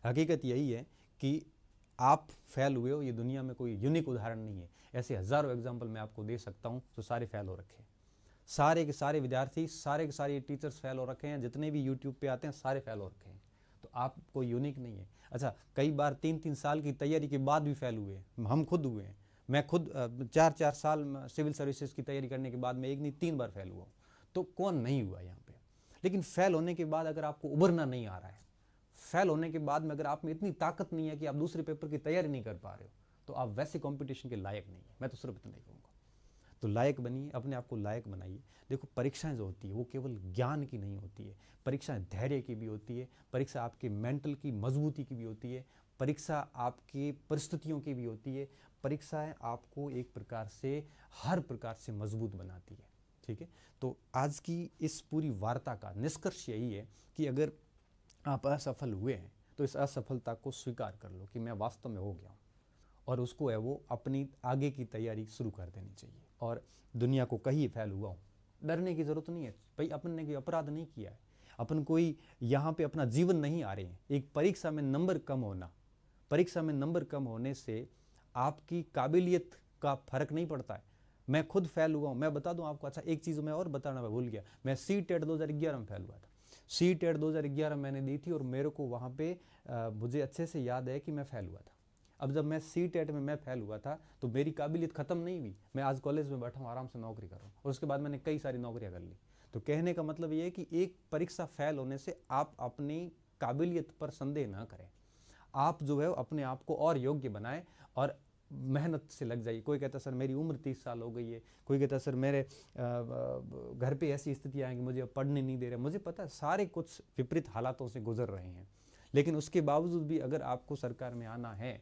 हकीकत यही है कि आप फेल हुए हो, ये दुनिया में कोई यूनिक उदाहरण नहीं है। ऐसे हज़ारों एग्जाम्पल मैं आपको दे सकता हूँ जो सारे फेल हो रखे हैं। सारे के सारे विद्यार्थी, सारे के सारे टीचर्स फेल हो रखे हैं, जितने भी यूट्यूब पे आते हैं सारे फेल हो रखे हैं। तो आप कोई यूनिक नहीं है। अच्छा, कई बार 3-3 साल की तैयारी के बाद भी फेल हुए, हम खुद हुए हैं। मैं खुद 4-4 साल सिविल सर्विसेज की तैयारी करने के बाद में एक नहीं 3 बार फेल हुआ। तो कौन नहीं हुआ यहाँ पे? लेकिन फेल होने के बाद अगर आपको उभरना नहीं आ रहा है, फेल होने के बाद में अगर आप में इतनी ताकत नहीं है कि आप दूसरे पेपर की तैयारी नहीं कर पा रहे हो, तो आप वैसे कंपटीशन के लायक नहीं है। मैं तो सिर्फ इतना ही कहूँगा। तो लायक बनिए, अपने आप को लायक बनाइए। देखो, परीक्षाएं जो होती है वो केवल ज्ञान की नहीं होती है, परीक्षाएं धैर्य की भी होती है, परीक्षा आपके मेंटल की मजबूती की भी होती है, परीक्षा आपकी परिस्थितियों की भी होती है। परीक्षाएं आपको एक प्रकार से, हर प्रकार से मजबूत बनाती है। ठीक है, तो आज की इस पूरी वार्ता का निष्कर्ष यही है कि अगर आप असफल हुए हैं तो इस असफलता को स्वीकार कर लो कि मैं वास्तव में हो गया हूँ, और उसको है वो अपनी आगे की तैयारी शुरू कर देनी चाहिए। और दुनिया को कहीं फेल हुआ हूँ, डरने की ज़रूरत नहीं है भाई। अपन ने कोई अपराध नहीं किया है, अपन कोई यहाँ पे अपना जीवन नहीं आ रहे हैं। एक परीक्षा में नंबर कम होना, परीक्षा में नंबर कम होने से आपकी काबिलियत का फर्क नहीं पड़ता है। मैं खुद फेल हुआ हूँ, मैं बता दूं आपको। अच्छा, एक चीज़ मैं और बताना मैं भूल गया, मैं CTET 2011 में फेल हुआ था। CTET 2011 मैंने दी थी और मेरे को वहाँ पे मुझे अच्छे से याद है कि मैं फेल हुआ था। अब जब मैं CTET में मैं फेल हुआ था तो मेरी काबिलियत ख़त्म नहीं हुई। मैं आज कॉलेज में बैठा हूँ, आराम से नौकरी कर रहा हूँ, और उसके बाद मैंने कई सारी नौकरियाँ कर ली। तो कहने का मतलब ये है कि एक परीक्षा फेल होने से आप अपनी काबिलियत पर संदेह ना करें। आप जो है अपने आप को और योग्य बनाएं और मेहनत से लग जाइए। कोई कहता सर मेरी उम्र 30 साल हो गई है, कोई कहता सर मेरे घर पे ऐसी स्थिति आएंगी मुझे अब पढ़ने नहीं दे रहे। मुझे पता है सारे कुछ विपरीत हालातों से गुजर रहे हैं, लेकिन उसके बावजूद भी अगर आपको सरकार में आना है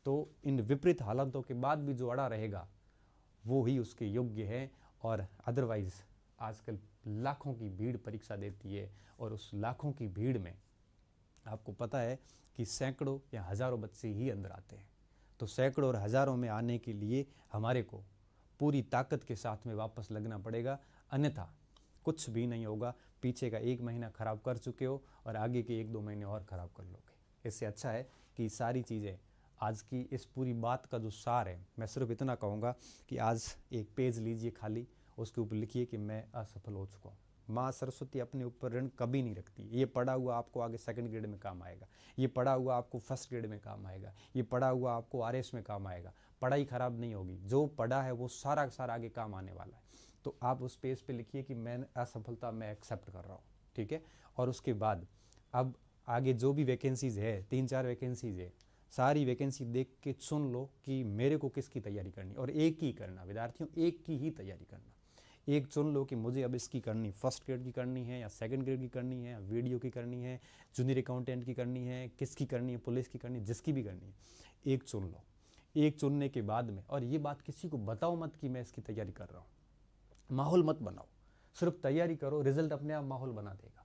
तो इन विपरीत हालातों के बाद भी जो अड़ा रहेगा वो ही उसके योग्य है। और अदरवाइज आजकल लाखों की भीड़ परीक्षा देती है, और उस लाखों की भीड़ में आपको पता है कि सैकड़ों या हज़ारों बच्चे ही अंदर आते हैं। तो सैकड़ों और हज़ारों में आने के लिए हमारे को पूरी ताकत के साथ में वापस लगना पड़ेगा, अन्यथा कुछ भी नहीं होगा। पीछे का 1 महीना ख़राब कर चुके हो और आगे के 1-2 महीने और ख़राब कर लोगे। इससे अच्छा है कि सारी चीज़ें, आज की इस पूरी बात का जो सार है, मैं सिर्फ इतना कहूँगा कि आज एक पेज लीजिए खाली, उसके ऊपर लिखिए कि मैं असफल हो चुका हूँ। माँ सरस्वती अपने ऊपर ऋण कभी नहीं रखती। ये पढ़ा हुआ आपको आगे 2nd ग्रेड में काम आएगा, ये पढ़ा हुआ आपको 1st ग्रेड में काम आएगा, ये पढ़ा हुआ आपको RS में काम आएगा। पढ़ाई खराब नहीं होगी, जो पढ़ा है वो सारा सारा आगे काम आने वाला है। तो आप उस पेज पे लिखिए कि मैं असफलता मैं एक्सेप्ट कर रहा हूँ। ठीक है, और उसके बाद अब आगे जो भी वैकेंसीज है, 3-4 वैकेंसीज है, सारी वैकेंसी देख के चुन लो कि मेरे को किसकी तैयारी करनी, और एक ही करना विद्यार्थियों, एक की ही तैयारी करना। एक चुन लो कि मुझे अब इसकी करनी, 1st ग्रेड की करनी है या 2nd ग्रेड की करनी है, या वीडियो की करनी है, जूनियर अकाउंटेंट की करनी है, किसकी करनी है, पुलिस की करनी है, जिसकी भी करनी है, एक चुन लो। एक चुनने के बाद में, और ये बात किसी को बताओ मत कि मैं इसकी तैयारी कर रहा हूँ, माहौल मत बनाओ, सिर्फ तैयारी करो, रिजल्ट अपने आप माहौल बना देगा।